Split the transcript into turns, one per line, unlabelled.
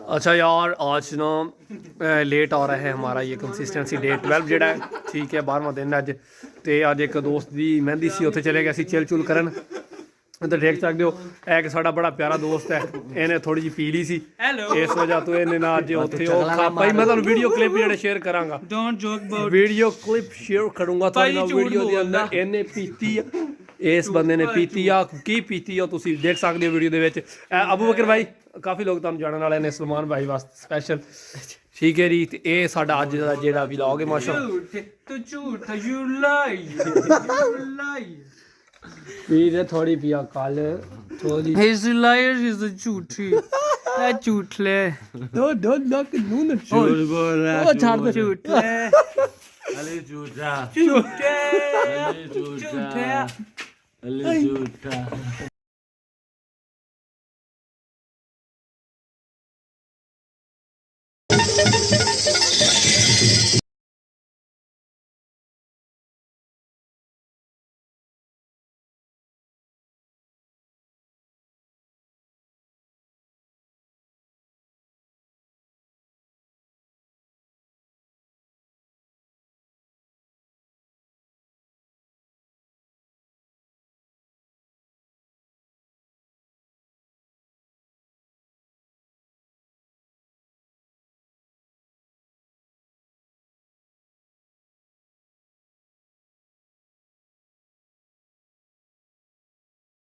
अच्छा यार आज ना लेट आ रहा है हमारा ये कंसिस्टेंसी डे 12 ਜਿਹੜਾ ਹੈ ਠੀਕ ਹੈ 12ਵਾਂ ਦਿਨ ਅੱਜ ਤੇ ਅੱਜ ਇੱਕ ਦੋਸਤ ਦੀ ਮਹਿੰਦੀ ਸੀ ਉੱਥੇ ਚਲੇ ਗਏ ਸੀ ਚਿਲ ਚੁਲ ਕਰਨ ਤੇ ਦੇਖ ਸਕਦੇ ਹੋ ਇਹ ਇੱਕ ਸਾਡਾ ਬੜਾ ਪਿਆਰਾ ਦੋਸਤ ਹੈ ਇਹਨੇ ਥੋੜੀ ਜਿਹੀ ਪੀ ਲਈ ਸੀ ਇਸ ਵਜ੍ਹਾ ਤੋਂ ਇਹਨੇ ਨਾ ਅੱਜ ਉੱਥੇ ਉਹ ਖਾਪਾ ਹੀ ਮੈਂ ਤੁਹਾਨੂੰ ਵੀਡੀਓ ਕਲਿੱਪ ਜਿਹੜੇ ਸ਼ੇਅਰ ਕਰਾਂਗਾ
don't joke about
video clip share ਕਰੂੰਗਾ ਤੁਹਾਨੂੰ ਵੀਡੀਓ ਦੇ ਅੰਦਰ ਇਹਨੇ ਪੀਤੀ ਆ ਇਸ ਬੰਦੇ ਨੇ ਪੀਤੀ ਆ ਕੀ ਪੀਤੀ ਆ ਤੁਸੀਂ ਦੇਖ ਸਕਦੇ ਹੋ ਵੀਡੀਓ ਦੇ ਵਿੱਚ ਅਬੂ ਬਕਰ ਭਾਈ ਕਾਫੀ ਲੋਕ ਤੁਹਾਨੂੰ ਜਾਣਨ ਵਾਲੇ ਨੇ ਸਲਮਾਨ ਭਾਈ ਵਾਸਤੇ ਸਪੈਸ਼ਲ ਠੀਕ ਹੈ ਜੀ ਤੇ ਇਹ ਸਾਡਾ ਅੱਜ ਦਾ ਜਿਹੜਾ ਵਲੌਗ ਹੈ ਮਾਸ਼ਾਅੱਲਾ
ਤੂੰ ਝੂਠ ਯੂ ਲਾਈ
ਪੀਰੇ ਥੋੜੀ ਪਿਆ ਕੱਲ ਥੋੜੀ
He's a liar, he's a ਝੂਠੀ ਇਹ ਝੂਠ ਲੈ
ਦੋ ਲੱਕ ਨੂੰ ਨਾ
ਝੂਠ ਬੋਲ ਰਿਹਾ
ਉਹ ਛੱਡ ਦੇ
ਝੂਠ ਲੈ
ਅਲੀ ਝੂਠਾ
ਝੂਠੇ
ਅਲੀ ਝੂਠਾ ਅਲੀ ਝੂਠਾ